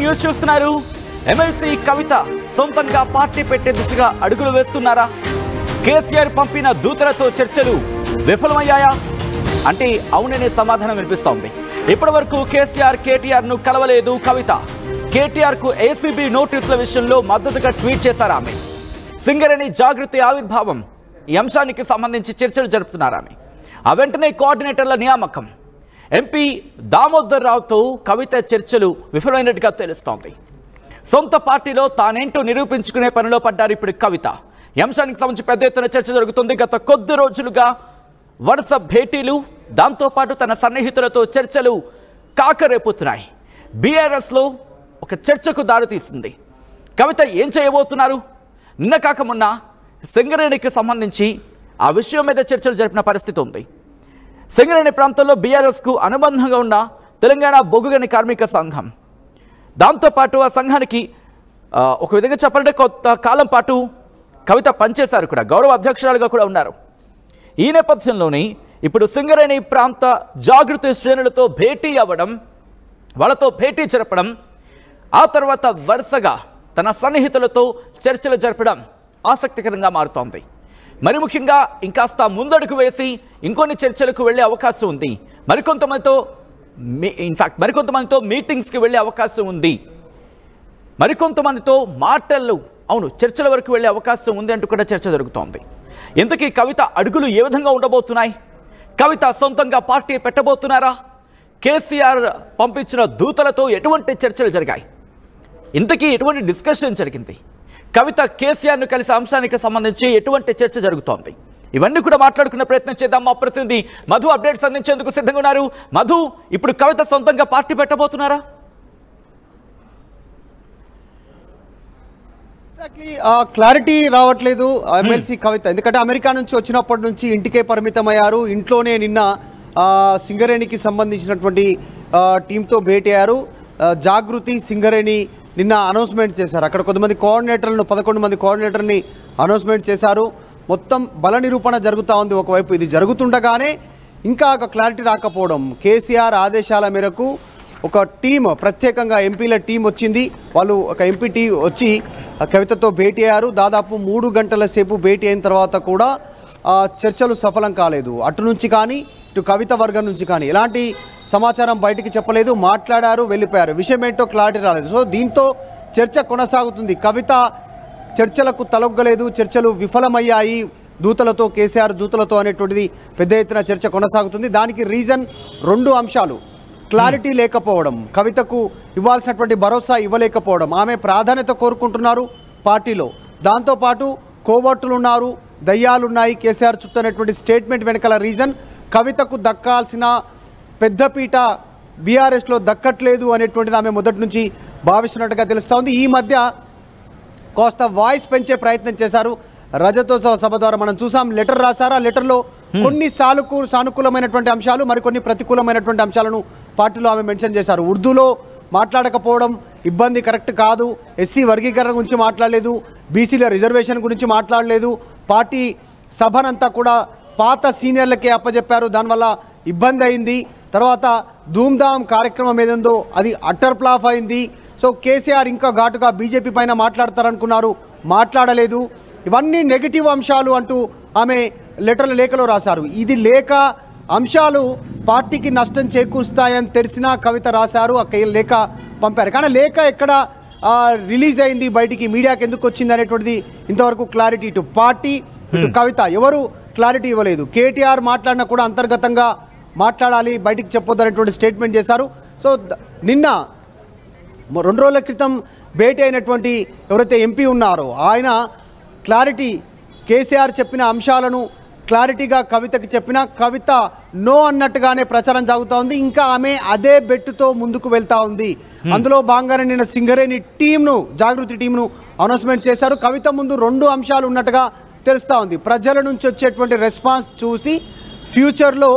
News చూస్తున్నారు. MLC కవిత సొంతంగా party పెట్టే దిశగా అడుగులు వేస్తున్నారా? కేసీఆర్ పంపిన దూతలతో చర్చలు విఫలమయ్యాయా అంటే అవుననే సమాధానం వినిపిస్తోంది. ఇప్పటి వరకు కేసీఆర్ కేటీఆర్ ను కలవలేదు కవిత. కేటీఆర్ కు ఏసీబీ నోటీసుల విషయంలో మద్దతుగా ట్వీట్ చేశారు ఆమె. సింగరేణి జాగృతి ఆవిర్భావం ఈ అంశానికి సంబంధించి చర్చలు జరుపుతున్నారు ఆమె. ఆ వెంటనే కోఆర్డినేటర్ల నియామకం. ఎంపీ దామోదర్ రావుతో కవిత చర్చలు విఫలమైనట్టుగా తెలుస్తోంది. సొంత పార్టీలో తానేంటో నిరూపించుకునే పనిలో పడ్డారు ఇప్పుడు కవిత. ఈ అంశానికి సంబంధించి పెద్ద ఎత్తున చర్చ జరుగుతుంది. గత కొద్ది రోజులుగా వరుస భేటీలు, దాంతోపాటు తన సన్నిహితులతో చర్చలు కాకరేపుతున్నాయి. బీఆర్ఎస్లో ఒక చర్చకు దారితీస్తుంది. కవిత ఏం చేయబోతున్నారు? నిన్న కాక మొన్న సింగరేణికి సంబంధించి ఆ విషయం మీద చర్చలు జరిపిన పరిస్థితి ఉంది. సింగరేణి ప్రాంతంలో బీఆర్ఎస్కు అనుబంధంగా ఉన్న తెలంగాణ బొగ్గుగని కార్మిక సంఘం, దాంతోపాటు ఆ సంఘానికి ఒక విధంగా చెప్పాలంటే కొంత కాలం పాటు కవిత పనిచేశారు కూడా, గౌరవ అధ్యక్షురాలుగా కూడా ఉన్నారు. ఈ నేపథ్యంలోనే ఇప్పుడు సింగరేణి ప్రాంత జాగృతి శ్రేణులతో భేటీ అవ్వడం, వాళ్ళతో భేటీ జరపడం, ఆ తర్వాత వరుసగా తన సన్నిహితులతో చర్చలు జరపడం ఆసక్తికరంగా మారుతోంది. మరి ముఖ్యంగా ఇంకాస్త ముందడుగు వేసి ఇంకొన్ని చర్చలకు వెళ్ళే అవకాశం ఉంది. మరికొంతమందితో మీటింగ్స్కి వెళ్ళే అవకాశం ఉంది. మరికొంతమందితో చర్చల వరకు వెళ్ళే అవకాశం ఉంది అంటూ కూడా చర్చ జరుగుతోంది. ఇంతకీ కవిత అడుగులు ఏ విధంగా ఉండబోతున్నాయి? కవిత సొంతంగా పార్టీ పెట్టబోతున్నారా? కేసీఆర్ పంపించిన దూతలతో ఎటువంటి చర్చలు జరిగాయి? ఇంతకీ ఎటువంటి డిస్కషన్ జరిగింది? కవిత కేసీఆర్ను కలిసే అంశానికి సంబంధించి ఎటువంటి చర్చ జరుగుతోంది? ఇవన్నీ కూడా మాట్లాడుకునే ప్రయత్నం చేద్దాం. మా ప్రతినిధి మధు అప్డేట్స్ అందించేందుకు సిద్ధంగా ఉన్నారు. మధు, ఇప్పుడు కవిత సొంతంగా పార్టీ పెట్టబోతున్నారా? క్లారిటీ రావట్లేదు ఎమ్మెల్సీ కవిత. ఎందుకంటే అమెరికా నుంచి వచ్చినప్పటి నుంచి ఇంటికే పరిమితమయ్యారు. ఇంట్లోనే నిన్న సింగరేణికి సంబంధించినటువంటి టీంతో భేటీ అయ్యారు. జాగృతి సింగరేణి నిన్న అనౌన్స్మెంట్ చేశారు. అక్కడ కొంతమంది కోఆర్డినేటర్లను 11 మంది కోఆర్డినేటర్ని అనౌన్స్మెంట్ చేశారు. మొత్తం బల నిరూపణ జరుగుతూ ఉంది. ఒకవైపు ఇది జరుగుతుండగానే ఇంకా ఒక క్లారిటీ రాకపోవడం, కేసీఆర్ ఆదేశాల మేరకు ఒక టీం, ప్రత్యేకంగా ఎంపీల టీం వచ్చింది. వాళ్ళు ఒక ఎంపీ టీం వచ్చి కవితతో భేటీ అయ్యారు. దాదాపు 3 గంటల సేపు భేటీ అయిన తర్వాత కూడా చర్చలు సఫలం కాలేదు. అటు నుంచి కానీ ఇటు కవిత వర్గం నుంచి కానీ ఎలాంటి సమాచారం బయటికి చెప్పలేదు. మాట్లాడారు, వెళ్ళిపోయారు. విషయం ఏంటో క్లారిటీ రాలేదు. సో దీంతో చర్చ కొనసాగుతుంది. కవిత చర్చలకు తలొగ్గలేదు, చర్చలు విఫలమయ్యాయి దూతలతో, కేసీఆర్ దూతలతో అనేటువంటిది పెద్ద ఎత్తున చర్చ కొనసాగుతుంది. దానికి రీజన్ 2 అంశాలు. క్లారిటీ లేకపోవడం, కవితకు ఇవ్వాల్సినటువంటి భరోసా ఇవ్వలేకపోవడం. ఆమె ప్రాధాన్యత కోరుకుంటున్నారు పార్టీలో. దాంతోపాటు కోవర్టులు ఉన్నారు, దయ్యాలున్నాయి కేసీఆర్ చుట్టూ అనేటువంటి స్టేట్మెంట్ వెనకాల రీజన్ కవితకు దక్కాల్సిన పెద్దపీట బీఆర్ఎస్లో దక్కట్లేదు అనేటువంటిది ఆమె మొదటి నుంచి భావిస్తున్నట్టుగా తెలుస్తూ ఉంది. ఈ మధ్య కాస్త వాయిస్ పెంచే ప్రయత్నం చేశారు. రజతోత్సవ సభ ద్వారా మనం చూసాం. లెటర్ రాశారు. ఆ లెటర్లో కొన్ని సానుకూలమైనటువంటి అంశాలు, మరికొన్ని ప్రతికూలమైనటువంటి అంశాలను పార్టీలో ఆమె మెన్షన్ చేశారు. ఉర్దూలో మాట్లాడకపోవడం ఇబ్బంది, కరెక్ట్ కాదు. ఎస్సీ వర్గీకరణ గురించి మాట్లాడలేదు, బీసీల రిజర్వేషన్ గురించి మాట్లాడలేదు. పార్టీ సభనంతా కూడా పాత సీనియర్లకే అప్పచెప్పారు, దానివల్ల ఇబ్బంది అయింది. తర్వాత ధూమ్ధామ్ కార్యక్రమం ఏదందో అది అట్టర్ ఫ్లాప్ అయింది. సో కేసీఆర్ ఇంకా ఘాటుగా బీజేపీ పైన మాట్లాడతారనుకున్నారు, మాట్లాడలేదు. ఇవన్నీ నెగిటివ్ అంశాలు అంటూ ఆమె లేఖలో రాశారు. ఇది లేఖ అంశాలు పార్టీకి నష్టం చేకూరుస్తాయని తెలిసినా కవిత రాశారు, ఆ లేఖ పంపారు. కానీ లేఖ ఎక్కడ రిలీజ్ అయింది, బయటికి మీడియాకి ఎందుకు వచ్చింది అనేటువంటిది ఇంతవరకు క్లారిటీ ఇటు పార్టీ ఇటు కవిత ఎవరు క్లారిటీ ఇవ్వలేదు. కేటీఆర్ మాట్లాడినా కూడా అంతర్గతంగా మాట్లాడాలి, బయటికి చెప్పొద్దు అనేటువంటి స్టేట్మెంట్ చేశారు. సో నిన్న 2 రోజుల క్రితం భేటీ అయినటువంటి ఎవరైతే ఎంపీ ఉన్నారో ఆయన క్లారిటీ, కేసీఆర్ చెప్పిన అంశాలను క్లారిటీగా కవితకి చెప్పిన, కవిత నో అన్నట్టుగానే ప్రచారం సాగుతూ ఉంది. ఇంకా ఆమె అదే బెట్టుతో ముందుకు వెళ్తూ ఉంది. అందులో భాగంగానే నిన్న సింగరేణి టీంను, జాగృతి టీంను అనౌన్స్మెంట్ చేశారు. కవిత ముందు 2 అంశాలు ఉన్నట్టుగా తెలుస్తూ ఉంది. ప్రజల నుంచి వచ్చేటువంటి రెస్పాన్స్ చూసి ఫ్యూచర్లో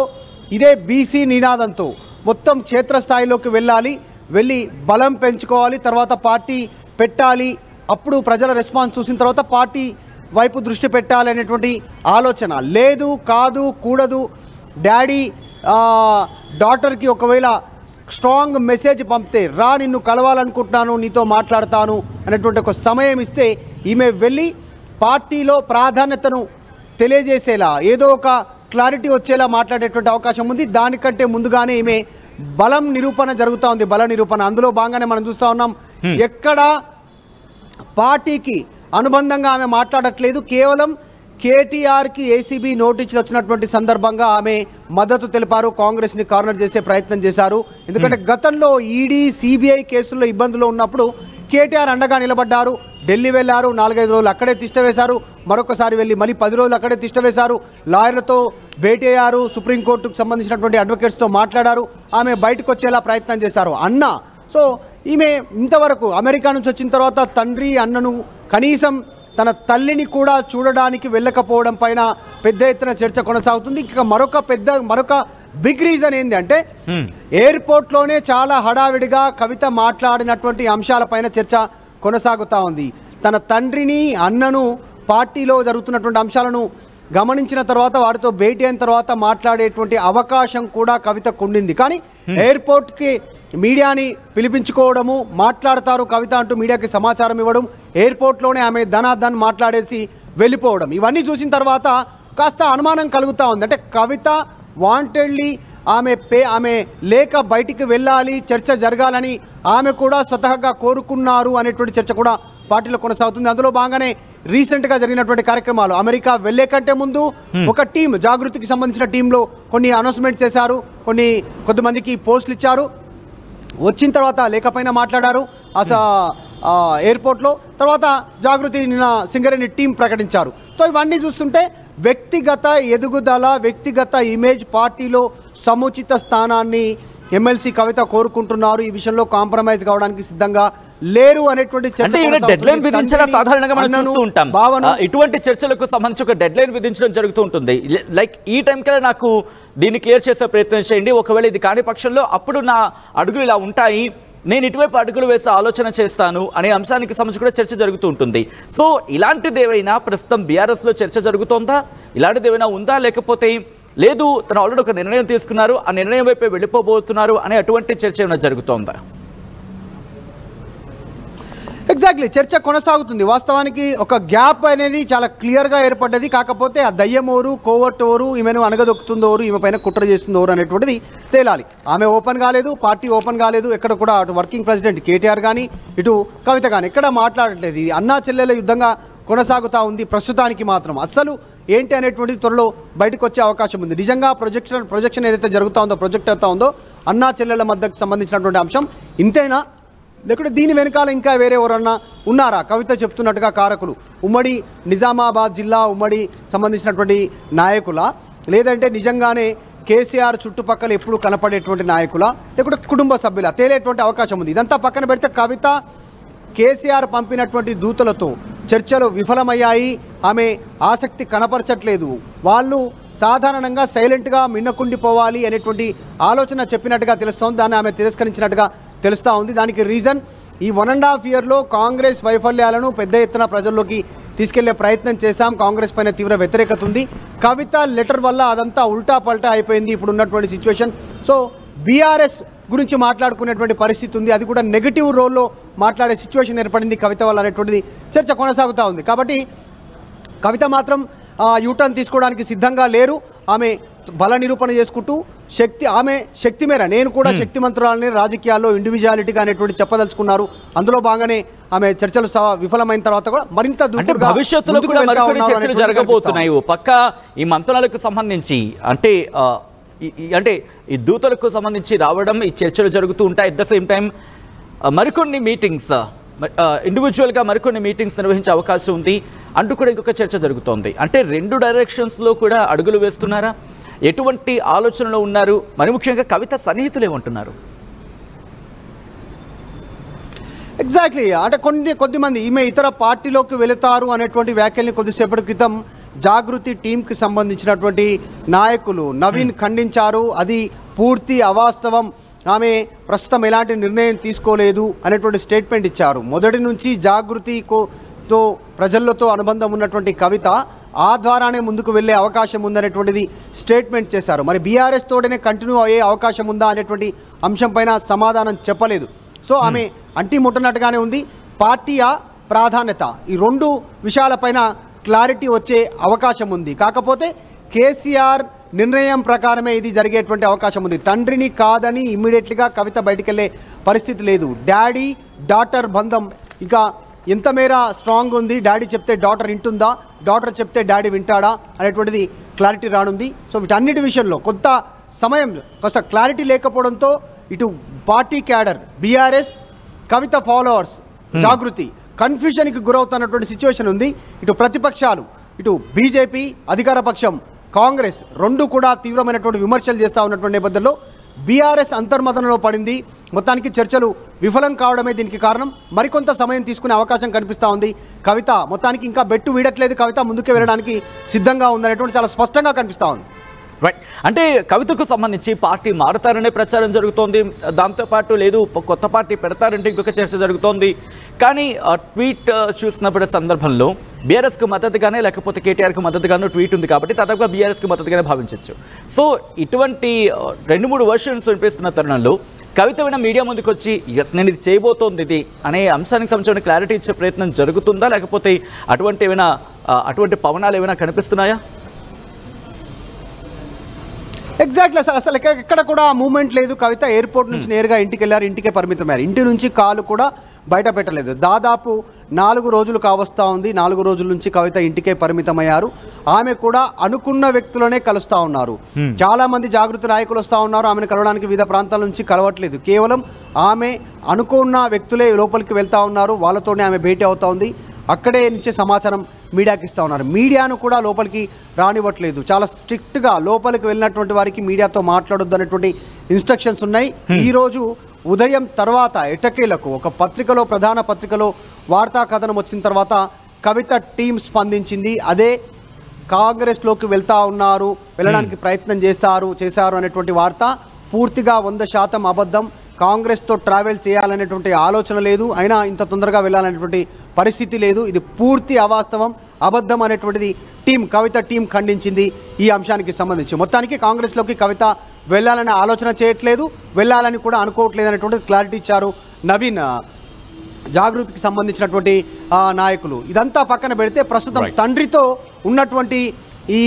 ఇదే బీసీ నినాదంతో మొత్తం క్షేత్రస్థాయిలోకి వెళ్ళి బలం పెంచుకోవాలి, తర్వాత పార్టీ పెట్టాలి. అప్పుడు ప్రజల రెస్పాన్స్ చూసిన తర్వాత పార్టీ వైపు దృష్టి పెట్టాలి అనేటువంటి ఆలోచన. లేదు, కాదు, కూడదు, డాడీ డాటర్కి ఒకవేళ స్ట్రాంగ్ మెసేజ్ పంపితే, రా నిన్ను కలవాలనుకుంటున్నాను, నీతో మాట్లాడతాను అనేటువంటి ఒక సమయం ఇస్తే ఈమె వెళ్ళి పార్టీలో ప్రాధాన్యతను తెలియజేసేలా, ఏదో ఒక క్లారిటీ వచ్చేలా మాట్లాడేటువంటి అవకాశం ఉంది. దానికంటే ముందుగానే ఈమె బలం నిరూపణ జరుగుతూ ఉంది, బల నిరూపణ. అందులో భాగంగానే మనం చూస్తూ ఉన్నాం, ఎక్కడ పార్టీకి అనుబంధంగా ఆమె మాట్లాడట్లేదు. కేవలం కేటీఆర్కి ఏసీబీ నోటీసులు వచ్చినటువంటి సందర్భంగా ఆమె మద్దతు తెలిపారు, కాంగ్రెస్ని కార్నర్ చేసే ప్రయత్నం చేశారు. ఎందుకంటే గతంలో ఈడీ సిబిఐ కేసుల్లో ఇబ్బందులు ఉన్నప్పుడు కేటీఆర్ అండగా నిలబడ్డారు. ఢిల్లీ వెళ్ళారు, 4-5 రోజులు అక్కడే తిష్టవేశారు, మరొకసారి వెళ్ళి మళ్ళీ 10 రోజులు అక్కడే తిష్టవేశారు, లాయర్లతో భేటీ అయ్యారు, సుప్రీంకోర్టుకు సంబంధించినటువంటి అడ్వకేట్స్తో మాట్లాడారు, ఆమె బయటకు వచ్చేలా ప్రయత్నం చేశారు అన్న. సో ఈమె ఇంతవరకు అమెరికా నుంచి వచ్చిన తర్వాత తండ్రి అన్నను, కనీసం తన తల్లిని కూడా చూడడానికి వెళ్ళకపోవడం పైన పెద్ద ఎత్తున చర్చ కొనసాగుతుంది. ఇక మరొక బిగ్ రీజన్ ఏంటి అంటే, ఎయిర్పోర్ట్లోనే చాలా హడావిడిగా కవిత మాట్లాడినటువంటి అంశాలపైన చర్చ కొనసాగుతూ ఉంది. తన తండ్రిని అన్నను పార్టీలో జరుగుతున్నటువంటి అంశాలను గమనించిన తర్వాత, వారితో భేటీ అయిన తర్వాత మాట్లాడేటువంటి అవకాశం కూడా కవితకు ఉండింది. కానీ ఎయిర్పోర్ట్కి మీడియాని పిలిపించుకోవడము, మాట్లాడతారు కవిత అంటూ మీడియాకి సమాచారం ఇవ్వడం, ఎయిర్పోర్ట్లోనే ఆమె ధనాధన్ మాట్లాడేసి వెళ్ళిపోవడం, ఇవన్నీ చూసిన తర్వాత కాస్త అనుమానం కలుగుతూ ఉంది. అంటే కవిత వాంటెడ్లీ ఆమె లేక బయటికి వెళ్ళాలి, చర్చ జరగాలని ఆమె కూడా స్వతహాగా కోరుకున్నారు అనేటువంటి చర్చ కూడా పార్టీలో కొనసాగుతుంది. అందులో భాగంగానే రీసెంట్గా జరిగినటువంటి కార్యక్రమాలు, అమెరికా వెళ్లే కంటే ముందు ఒక టీం, జాగృతికి సంబంధించిన టీంలో కొన్ని అనౌన్స్మెంట్స్ చేశారు, కొంతమందికి పోస్టులు ఇచ్చారు. వచ్చిన తర్వాత లేకపోయినా మాట్లాడారు ఎయిర్పోర్ట్లో. తర్వాత జాగృతి నిన్న సింగరేణి టీం ప్రకటించారు. సో ఇవన్నీ చూస్తుంటే వ్యక్తిగత ఎదుగుదల, వ్యక్తిగత ఇమేజ్, పార్టీలో సముచిత స్థానాన్ని ఎమ్మెల్సీ కవిత కోరుకుంటున్నారు. ఈ విషయంలో కాంప్రమైజ్ కావడానికి సిద్ధంగా లేరు అనేటువంటి చర్చ. డెడ్ లైన్ విధించడం సాధారణంగా మనం చూస్తూ ఉంటాం. ఇటువంటి చర్చలకు సంబంధించి ఒక డెడ్ లైన్ విధించడం జరుగుతూ ఉంటుంది. లైక్ ఈ టైం కల్లా నాకు దీన్ని క్లియర్ చేసే ప్రయత్నం చేయండి, ఒకవేళ ఇది కాని పక్షంలో అప్పుడు నా అడుగులు ఇలా ఉంటాయి, నేను ఇటువైపు అడుగులు వేసే ఆలోచన చేస్తాను అనే అంశానికి సంబంధించి కూడా చర్చ జరుగుతూ ఉంటుంది. సో ఇలాంటిది ఏమైనా ప్రస్తుతం బీఆర్ఎస్లో చర్చ జరుగుతోందా? ఇలాంటిది ఏమైనా ఉందా? లేకపోతే లేదు తను ఆల్రెడీ ఒక నిర్ణయం తీసుకున్నారు, ఆ నిర్ణయం వైపే వెళ్ళిపోబోతున్నారు అనే అటువంటి చర్చ ఏమైనా జరుగుతోందా? ఎగ్జాక్ట్లీ, చర్చ కొనసాగుతుంది. వాస్తవానికి ఒక గ్యాప్ అనేది చాలా క్లియర్గా ఏర్పడ్డది. కాకపోతే ఆ దయ్యమోరు, కోవర్టోరు, ఈమెను అనగదొక్కుతుందోరు, ఈమె పైన కుట్ర చేస్తుందోరు అనేటువంటిది తేలాలి. ఆమె ఓపెన్ కాలేదు, పార్టీ ఓపెన్ కాలేదు, ఎక్కడ కూడా అటు వర్కింగ్ ప్రెసిడెంట్ కేటీఆర్ కానీ ఇటు కవిత కానీ ఎక్కడ మాట్లాడట్లేదు. ఇది అన్నా చెల్లెల యుద్ధంగా కొనసాగుతూ ఉంది ప్రస్తుతానికి. మాత్రం అస్సలు ఏంటి అనేటువంటిది త్వరలో బయటకు వచ్చే అవకాశం ఉంది. నిజంగా ప్రొజెక్షన్ ఏదైతే జరుగుతూ ఉందో, ప్రొజెక్ట్ అవుతా ఉందో అన్నా చెల్లెల మధ్యకు సంబంధించినటువంటి అంశం ఇంతేనా, లేకుంటే దీని వెనకాల ఇంకా వేరే ఎవరన్నా ఉన్నారా? కవిత చెప్తున్నట్టుగా కారకులు ఉమ్మడి నిజామాబాద్ జిల్లా ఉమ్మడి సంబంధించినటువంటి నాయకుల, లేదంటే నిజంగానే కేసీఆర్ చుట్టుపక్కల ఎప్పుడు కనపడేటువంటి నాయకుల, లేకుంటే కుటుంబ సభ్యుల, తేలేటువంటి అవకాశం ఉంది. ఇదంతా పక్కన పెడితే కవిత కేసీఆర్ పంపినటువంటి దూతలతో చర్చలు విఫలమయ్యాయి. ఆమె ఆసక్తి కనపరచట్లేదు. వాళ్ళు సాధారణంగా సైలెంట్గా మిన్నకుండిపోవాలి అనేటువంటి ఆలోచన చెప్పినట్టుగా తెలుస్తోంది. దాన్ని ఆమె తిరస్కరించినట్టుగా తెలుస్తూ ఉంది. దానికి రీజన్ ఈ 1.5 ఇయర్లో కాంగ్రెస్ వైఫల్యాలను పెద్ద ఎత్తున ప్రజల్లోకి తీసుకెళ్లే ప్రయత్నం చేశాం, కాంగ్రెస్ పైన తీవ్ర వ్యతిరేకత ఉంది. కవిత లెటర్ వల్ల అదంతా ఉల్టా పల్టా అయిపోయింది ఇప్పుడు ఉన్నటువంటి సిచ్యువేషన్. సో బీఆర్ఎస్ గురించి మాట్లాడుకునేటువంటి పరిస్థితి ఉంది, అది కూడా నెగిటివ్ రోల్లో మాట్లాడే సిచ్యువేషన్ ఏర్పడింది కవిత వల్ల అనేటువంటిది చర్చ కొనసాగుతూ ఉంది. కాబట్టి కవిత మాత్రం యూటర్న్ తీసుకోవడానికి సిద్ధంగా లేరు. ఆమె బల నిరూపణ చేసుకుంటూ ఆమె శక్తి మేర నేను కూడా శక్తిమంతురాలని, రాజకీయాల్లో ఇండివిజువాలిటీగా అనేటువంటి చెప్పదలుచుకున్నారు. అందులో భాగంగానే ఆమె చర్చలు విఫలమైన తర్వాత కూడా మరింత భవిష్యత్తులో కూడా మరికొన్ని చర్చలు జరగబోతున్నాయి. పక్క ఈ మంత్రాలకు సంబంధించి అంటే ఈ దూతలకు సంబంధించి రావడం, ఈ చర్చలు జరుగుతూ ఉంటాయి. అట్ ద సేమ్ టైం మరికొన్ని మీటింగ్స్, ఇండివిజువల్గా మరికొన్ని మీటింగ్స్ నిర్వహించే అవకాశం ఉంది అంటూ కూడా ఇంకొక చర్చ జరుగుతోంది. అంటే 2 డైరెక్షన్స్లో కూడా అడుగులు వేస్తున్నారా? ఎటువంటి ఆలోచనలో ఉన్నారు? మరి ముఖ్యంగా కవిత సన్నిహితులు ఏమంటున్నారు? ఎగ్జాక్ట్లీ, అంటే కొద్దిమంది ఈమె ఇతర పార్టీలోకి వెళతారు అనేటువంటి వ్యాఖ్యల్ని కొద్దిసేపటి క్రితం జాగృతి టీంకి సంబంధించినటువంటి నాయకులు నవీన్ ఖండించారు. అది పూర్తి అవాస్తవం, ఆమె ప్రస్తుతం ఎలాంటి నిర్ణయం తీసుకోలేదు అనేటువంటి స్టేట్మెంట్ ఇచ్చారు. మొదటి నుంచి జాగృతితో ప్రజలతో అనుబంధం ఉన్నటువంటి కవిత ఆ ద్వారానే ముందుకు వెళ్ళే అవకాశం ఉందనేటువంటిది స్టేట్మెంట్ చేశారు. మరి బీఆర్ఎస్ తోటనే కంటిన్యూ అయ్యే అవకాశం ఉందా అనేటువంటి అంశం పైన సమాధానం చెప్పలేదు. సో ఆమె అంటి ముట్టనట్టుగానే ఉంది. పార్టీయా ప్రాధాన్యత, ఈ రెండు విషయాలపైన క్లారిటీ వచ్చే అవకాశం ఉంది. కాకపోతే కేసీఆర్ నిర్ణయం ప్రకారమే ఇది జరిగేటువంటి అవకాశం ఉంది. తండ్రిని కాదని ఇమ్మీడియట్లీగా కవిత బయటికి వెళ్ళే పరిస్థితి లేదు. డాడీ డాటర్ బంధం ఇంకా ఎంత మేర స్ట్రాంగ్ ఉంది, డాడీ చెప్తే డాటర్ వింటుందా, డాటర్ చెప్తే డాడీ వింటాడా అనేటువంటిది క్లారిటీ రానుంది. సో వీటన్నిటి విషయంలో కొంత సమయం కొంత క్లారిటీ లేకపోవడంతో ఇటు పార్టీ క్యాడర్ బీఆర్ఎస్, కవిత ఫాలోవర్స్ జాగృతి కన్ఫ్యూజన్కి గురవుతున్నటువంటి సిచ్యువేషన్ ఉంది. ఇటు ప్రతిపక్షాలు, ఇటు బీజేపీ అధికార పక్షం, కాంగ్రెస్ రెండు కూడా తీవ్రమైనటువంటి విమర్శలు చేస్తూ ఉన్నటువంటి నేపథ్యంలో బీఆర్ఎస్ అంతర్మదనలో పడింది. మొత్తానికి చర్చలు విఫలం కావడమే దీనికి కారణం. మరికొంత సమయం తీసుకునే అవకాశం కనిపిస్తూ ఉంది. కవిత మొత్తానికి ఇంకా బెట్టు వీడట్లేదు, కవిత ముందుకే వెళ్ళడానికి సిద్ధంగా ఉందనేటువంటి చాలా స్పష్టంగా కనిపిస్తూ ఉంది. రైట్, అంటే కవితకు సంబంధించి పార్టీ మారుతారనే ప్రచారం జరుగుతోంది. దాంతోపాటు లేదు కొత్త పార్టీ పెడతారంటే ఇంకొక చర్చ జరుగుతోంది. కానీ ట్వీట్ చూసినప్పుడు సందర్భంలో బీఆర్ఎస్కు మద్దతుగానే లేకపోతే కేటీఆర్కు మద్దతుగానే ట్వీట్ ఉంది కాబట్టి దాదాపుగా బీఆర్ఎస్కి మద్దతుగానే భావించవచ్చు. సో ఇటువంటి 2-3 వర్షన్స్ వినిపిస్తున్న తరుణంలో కవిత విన మీడియా ముందుకు వచ్చి ఎస్ నేను ఇది చేయబోతోంది ఇది అనే అంశానికి సంబంధించిన క్లారిటీ ఇచ్చే ప్రయత్నం జరుగుతుందా, లేకపోతే అటువంటి పవనాలు ఏమైనా కనిపిస్తున్నాయా? ఎగ్జాక్ట్లీ అసలు ఎక్కడ కూడా మూమెంట్ లేదు. కవిత ఎయిర్పోర్ట్ నుంచి నేరుగా ఇంటికి వెళ్ళారు, ఇంటికే పరిమితమయ్యారు. ఇంటి నుంచి కాలు కూడా బయట పెట్టలేదు. దాదాపు 4 రోజులు కావస్తా ఉంది. 4 రోజుల నుంచి కవిత ఇంటికే పరిమితమయ్యారు. ఆమె కూడా అనుకున్న వ్యక్తులనే కలుస్తూ ఉన్నారు. చాలా మంది జాగృతి నాయకులు వస్తూ ఉన్నారు, ఆమెను కలవడానికి వివిధ ప్రాంతాల నుంచి కలవట్లేదు. కేవలం ఆమె అనుకున్న వ్యక్తులే లోపలికి వెళ్తూ ఉన్నారు, వాళ్ళతోనే ఆమె భేటీ అవుతూ ఉంది. అక్కడే నుంచి సమాచారం మీడియాకి ఇస్తూ ఉన్నారు. మీడియాను కూడా లోపలికి రానివ్వట్లేదు. చాలా స్ట్రిక్ట్గా లోపలికి వెళ్ళినటువంటి వారికి మీడియాతో మాట్లాడొద్దు అనేటువంటి ఇన్స్ట్రక్షన్స్ ఉన్నాయి. ఈరోజు ఉదయం తర్వాత ఎటకేలకు ఒక పత్రికలో, ప్రధాన పత్రికలో వార్తా కథనం వచ్చిన తర్వాత కవిత టీం స్పందించింది. అదే కాంగ్రెస్లోకి వెళ్ళడానికి ప్రయత్నం చేశారు అనేటువంటి వార్త పూర్తిగా 100% అబద్ధం. కాంగ్రెస్తో ట్రావెల్ చేయాలనేటువంటి ఆలోచన లేదు, అయినా ఇంత తొందరగా వెళ్ళాలనేటువంటి పరిస్థితి లేదు. ఇది పూర్తి అవాస్తవం, అబద్ధం అనేటువంటిది కవిత టీం ఖండించింది. ఈ అంశానికి సంబంధించి మొత్తానికి కాంగ్రెస్లోకి కవిత వెళ్ళాలనే ఆలోచన చేయట్లేదు, వెళ్ళాలని కూడా అనుకోవట్లేదు అనేటువంటి క్లారిటీ ఇచ్చారు నవీన్, జాగృతికి సంబంధించినటువంటి నాయకులు. ఇదంతా పక్కన పెడితే ప్రస్తుతం తండ్రితో ఉన్నటువంటి ఈ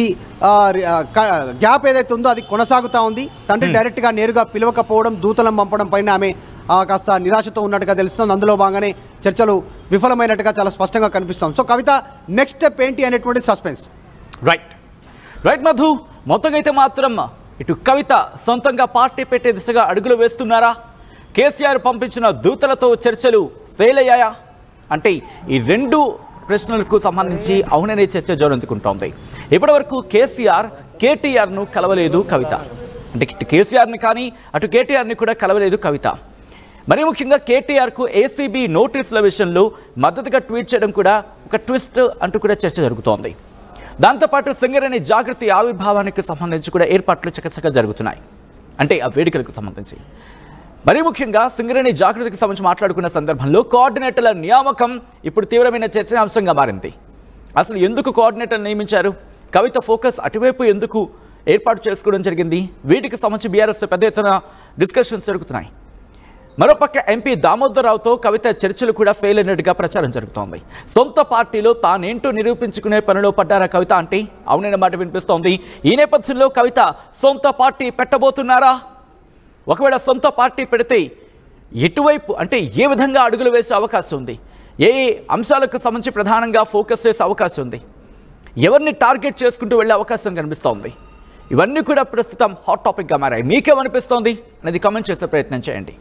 గ్యాప్ ఏదైతే ఉందో అది కొనసాగుతూ ఉంది. తండ్రి డైరెక్ట్గా నేరుగా పిలవకపోవడం, దూతలను పంపడం పైన ఆమె కాస్త నిరాశతో ఉన్నట్టుగా తెలుస్తుంది. అందులో భాగంగానే చర్చలు విఫలమైనట్టుగా చాలా స్పష్టంగా కనిపిస్తుంది. సో కవిత నెక్స్ట్ స్టెప్ ఏంటి అనేటువంటి సస్పెన్స్. రైట్ మధు, మొత్తంగా అయితే మాత్రం ఇటు కవిత సొంతంగా పార్టీ పెట్టే దిశగా అడుగులు వేస్తున్నారా? కేసీఆర్ పంపించిన దూతలతో చర్చలు ఫెయిల్ అయ్యాయా? అంటే ఈ 2 ప్రశ్నలకు సంబంధించి అవుననే చర్చ జోరందుకుంటోంది. ఇప్పటివరకు కేటీఆర్ను కలవలేదు కవిత. అంటే ఇటు కేసీఆర్ని కానీ అటు కేటీఆర్ని కూడా కలవలేదు కవిత. మరీ ముఖ్యంగా కేటీఆర్కు ఏసీబీ నోటీసుల విషయంలో మద్దతుగా ట్వీట్ చేయడం కూడా ఒక ట్విస్ట్ అంటూ కూడా చర్చ జరుగుతోంది. దాంతోపాటు సింగరేణి జాగృతి ఆవిర్భావానికి సంబంధించి కూడా ఏర్పాట్లు చకచకా జరుగుతున్నాయి. అంటే ఆ వేడుకలకు సంబంధించి మరీ ముఖ్యంగా సింగరేణి జాగృతికి సంబంధించి మాట్లాడుకున్న సందర్భంలో కోఆర్డినేటర్ల నియామకం ఇప్పుడు తీవ్రమైన చర్చనాంశంగా మారింది. అసలు ఎందుకు కోఆర్డినేటర్ నియమించారు? కవిత ఫోకస్ అటువైపు ఎందుకు ఏర్పాటు చేసుకోవడం జరిగింది? వీటికి సంబంధించి బీఆర్ఎస్ పెద్ద ఎత్తున డిస్కషన్స్ జరుగుతున్నాయి. మరోపక్క ఎంపీ దామోదర్ రావుతో కవిత చర్చలు కూడా ఫెయిల్ అయినట్టుగా ప్రచారం జరుగుతోంది. సొంత పార్టీలో తానేంటో నిరూపించుకునే పనిలో పడ్డారా కవిత అంటే అవునైన మాట వినిపిస్తోంది. ఈ నేపథ్యంలో కవిత సొంత పార్టీ పెట్టబోతున్నారా? ఒకవేళ సొంత పార్టీ పెడితే ఎటువైపు అంటే ఏ విధంగా అడుగులు వేసే అవకాశం ఉంది? ఏ అంశాలకు సంబంధించి ప్రధానంగా ఫోకస్ చేసే అవకాశం ఉంది? ఎవరిని టార్గెట్ చేసుకుంటూ వెళ్ళే అవకాశం కనిపిస్తోంది? ఇవన్నీ కూడా ప్రస్తుతం హాట్ టాపిక్గా మారాయి. మీకేమనిపిస్తోంది అనేది కామెంట్ చేసే ప్రయత్నం చేయండి.